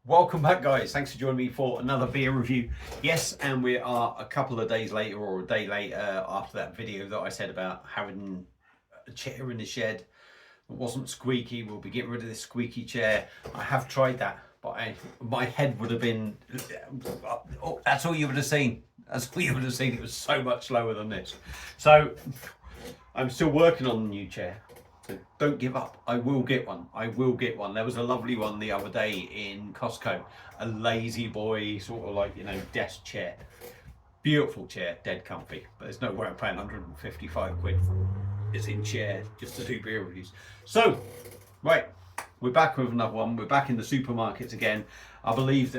Welcome back, guys. Thanks for joining me for another beer review. Yes, and we are a couple of days later, or a day later, after that video that I said about having a chair in the shed that wasn't squeaky. We'll be getting rid of this squeaky chair. I have tried that, but my head would have been, oh, that's all you would have seen. That's all you would have seen. It was so much lower than this. So I'm still working on the new chair. So don't give up. I will get one. I will get one. There was a lovely one the other day in Costco. A lazy boy, sort of like, desk chair. Beautiful chair, dead comfy. But there's no way I'm paying 155 quid for it's in chair just to do beer reviews. So, right, we're back with another one. We're back in the supermarkets again. I believe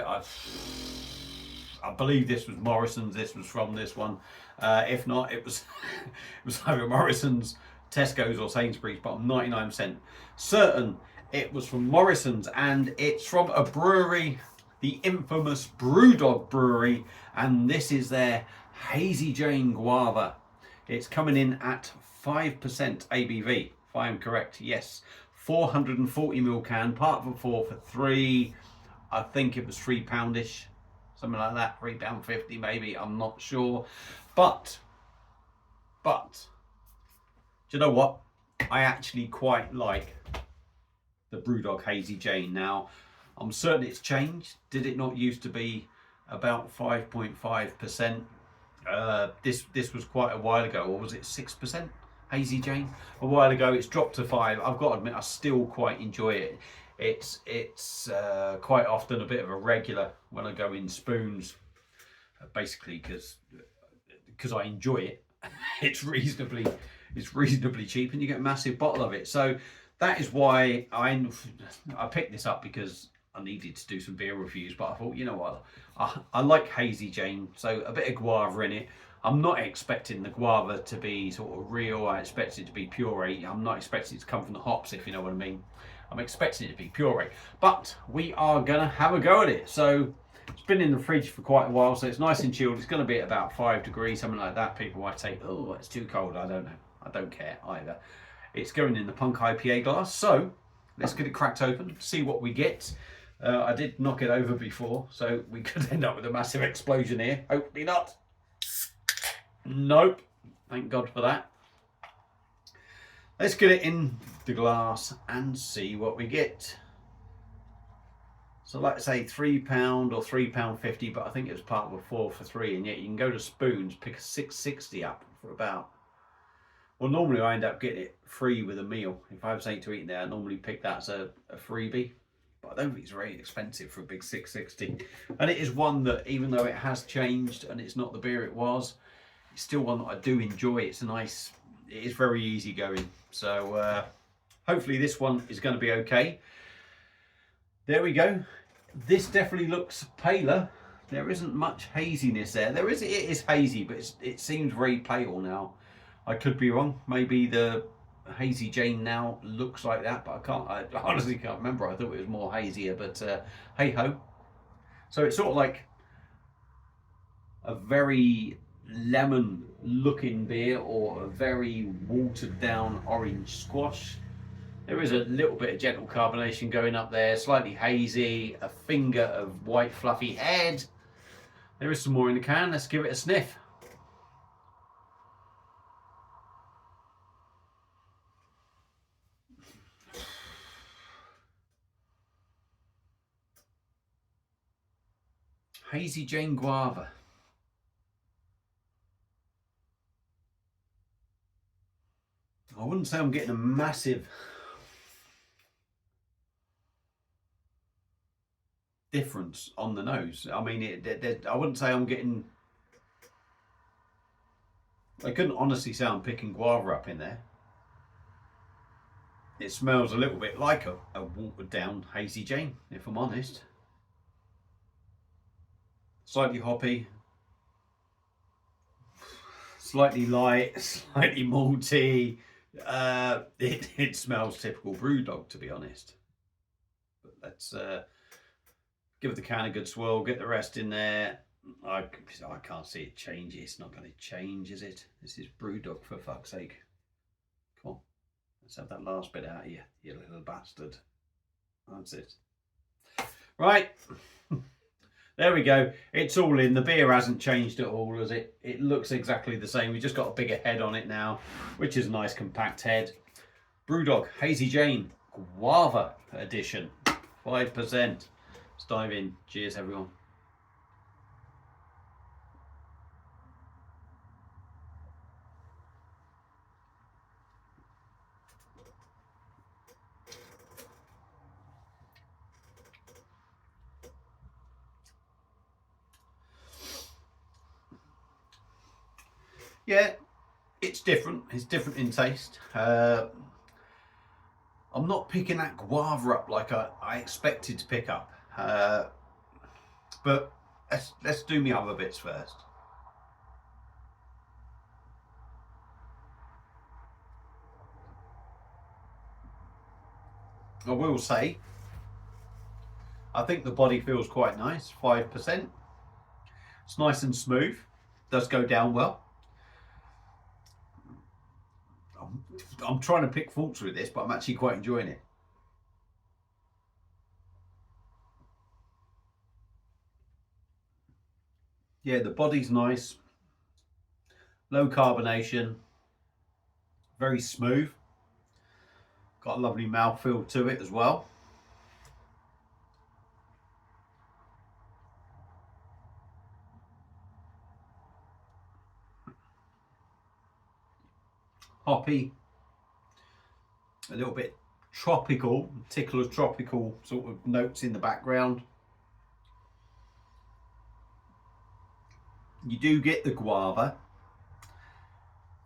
this was Morrison's. This was from this one. If not, it was it was either Morrison's, Tesco's or Sainsbury's, but I'm 99% certain it was from Morrison's, and it's from a brewery, the infamous Brewdog brewery, and this is their Hazy Jane guava. It's coming in at 5% ABV, if I am correct. Yes, 440ml can, part of a 4 for 3. I think it was £3-ish, something like that, £3.50 maybe, I'm not sure. But do you know what? I actually quite like the Brewdog Hazy Jane. Now, I'm certain it's changed. Did it not used to be about 5.5%? This was quite a while ago, or was it 6%? Hazy Jane a while ago. It's dropped to 5. I've got to admit, I still quite enjoy it. It's quite often a bit of a regular when I go in spoons, basically because I enjoy it. It's reasonably cheap, and you get a massive bottle of it. So that is why I picked this up, because I needed to do some beer reviews. But I thought, you know what, I like Hazy Jane, so a bit of guava in it. I'm not expecting the guava to be sort of real. I expect it to be puree. I'm not expecting it to come from the hops, if you know what I mean. I'm expecting it to be puree. But we are gonna have a go at it. So it's been in the fridge for quite a while, so it's nice and chilled. It's going to be at about 5 degrees, something like that. People might say, oh, it's too cold. I don't know. I don't care either. It's going in the Punk IPA glass. So let's get it cracked open, see what we get. I did knock it over before, so we could end up with a massive explosion here. Hopefully not. Nope. Thank God for that. Let's get it in the glass and see what we get. So like I say, £3 or £3.50, but I think it was part of a 4 for 3, and yet you can go to Spoons, pick a 660 up for about, well, normally I end up getting it free with a meal. If I have something to eat there, I normally pick that as a freebie, but I don't think it's very expensive for a big 660. And it is one that, even though it has changed and it's not the beer it was, it's still one that I do enjoy. It's it is very easy going. So hopefully this one is going to be okay. There we go. This definitely looks paler. There isn't much haziness there. It is hazy, but it seems very pale now. I could be wrong. Maybe the Hazy Jane now looks like that, but I honestly can't remember. I thought it was more hazier, but hey ho. So it's sort of like a very lemon looking beer, or a very watered down orange squash. There is a little bit of gentle carbonation going up there, slightly hazy, a finger of white fluffy head. There is some more in the can. Let's give it a sniff. Hazy Jane guava. I wouldn't say I'm getting a massive difference on the nose. I mean, I wouldn't say I'm getting, I couldn't honestly say I'm picking guava up in there. It smells a little bit like a watered down Hazy Jane, if I'm honest. Slightly hoppy, slightly light, slightly malty. It smells typical Brewdog, to be honest. But let's give the can a good swirl, get the rest in there. I can't see it change. It's not going to change, is it? This is Brewdog, for fuck's sake. Come on, let's have that last bit out of you, you little bastard. That's it. Right. There we go. It's all in. The beer hasn't changed at all, has it? It looks exactly the same. We just got a bigger head on it now, which is a nice compact head. Brewdog Hazy Jane Guava edition, 5%. Let's dive in. Cheers, everyone. Yeah, it's different. It's different in taste. I'm not picking that guava up like I expected to pick up. But let's do me other bits first. I will say, I think the body feels quite nice, 5%. It's nice and smooth, does go down well. I'm trying to pick faults with this, but I'm actually quite enjoying it. Yeah, the body's nice, low carbonation, very smooth. Got a lovely mouthfeel to it as well. Hoppy, a little bit tropical, tickle of tropical sort of notes in the background. You do get the guava,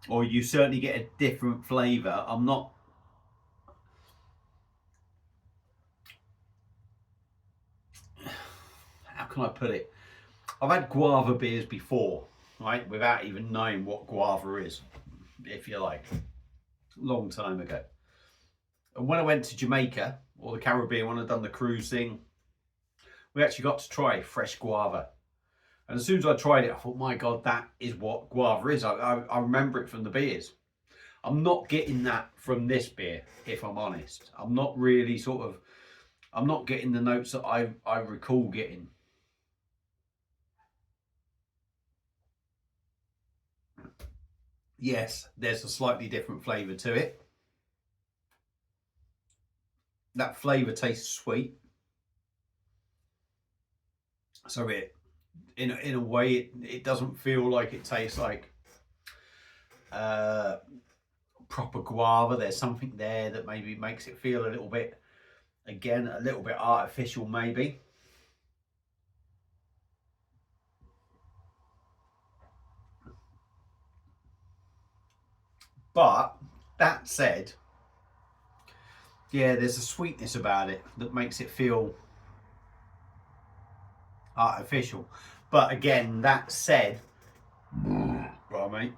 or you certainly get a different flavour. I'm not, how can I put it? I've had guava beers before, right, without even knowing what guava is, if you like, a long time ago. And when I went to Jamaica or the Caribbean, when I'd done the cruise thing, we actually got to try fresh guava. And as soon as I tried it, I thought, my God, that is what guava is. I remember it from the beers. I'm not getting that from this beer, if I'm honest. I'm not really I'm not getting the notes that I recall getting. Yes, there's a slightly different flavour to it. That flavour tastes sweet. So in a way, it doesn't feel like it tastes like proper guava. There's something there that maybe makes it feel a little bit, again, a little bit artificial maybe. But that said, yeah, there's a sweetness about it that makes it feel artificial. But again, that said, well, mate,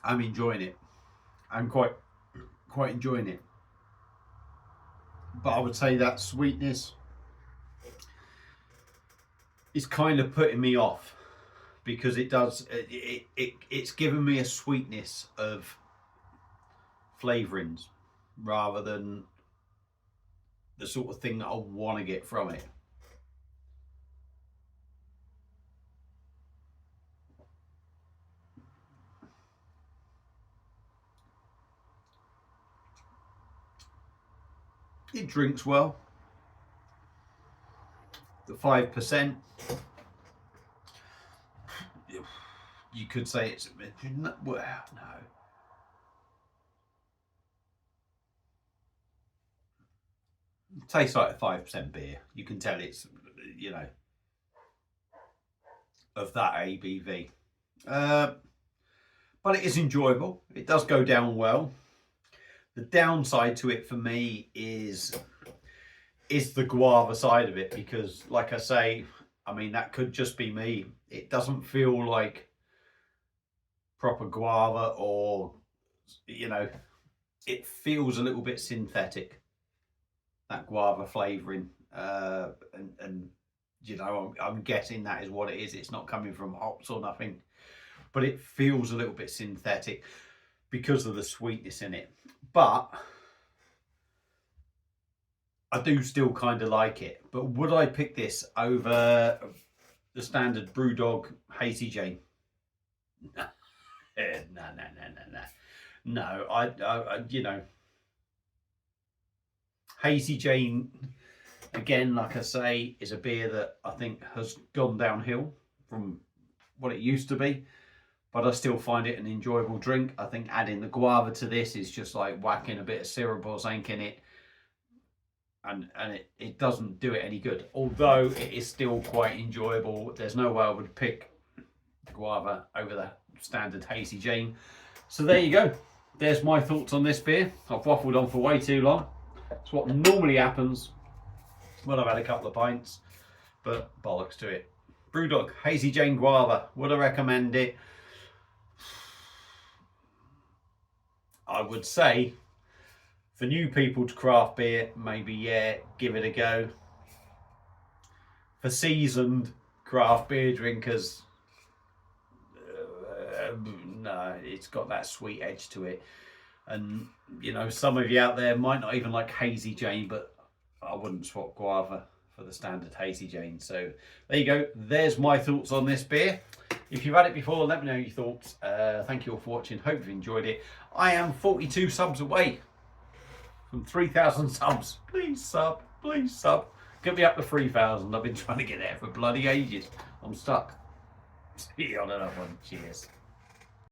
I'm enjoying it. I'm quite enjoying it. But I would say that sweetness is kind of putting me off, because it's given me a sweetness of flavourings rather than the sort of thing that I want to get from it. It drinks well. The 5%, you could say it's, well, no. It tastes like a 5% beer. You can tell it's, you know, of that ABV. But it is enjoyable. It does go down well. The downside to it for me is the guava side of it, because like I say, I mean, that could just be me. It doesn't feel like proper guava, or, you know, it feels a little bit synthetic, that guava flavouring. And you know, I'm guessing that is what it is. It's not coming from hops or nothing, but it feels a little bit synthetic because of the sweetness in it. But I do still kind of like it. But would I pick this over the standard Brewdog Hazy Jane? No, no, no, no, no, no. No, you know, Hazy Jane, again, like I say, is a beer that I think has gone downhill from what it used to be, but I still find it an enjoyable drink. I think adding the guava to this is just like whacking a bit of syrup or zinc in it, and it doesn't do it any good. Although it is still quite enjoyable. There's no way I would pick the guava over the standard Hazy Jane. So there you go. There's my thoughts on this beer. I've waffled on for way too long. It's what normally happens when I've had a couple of pints, but bollocks to it. Brewdog Hazy Jane Guava. Would I recommend it? I would say for new people to craft beer, maybe, yeah, give it a go. For seasoned craft beer drinkers, no, it's got that sweet edge to it. And, you know, some of you out there might not even like Hazy Jane, but I wouldn't swap guava for the standard Hazy Jane. So there you go. There's my thoughts on this beer. If you've had it before, let me know your thoughts. Thank you all for watching. Hope you've enjoyed it. I am 42 subs away from 3,000 subs. Please sub. Please sub. Get me up to 3,000. I've been trying to get there for bloody ages. I'm stuck. See you on another one. Cheers.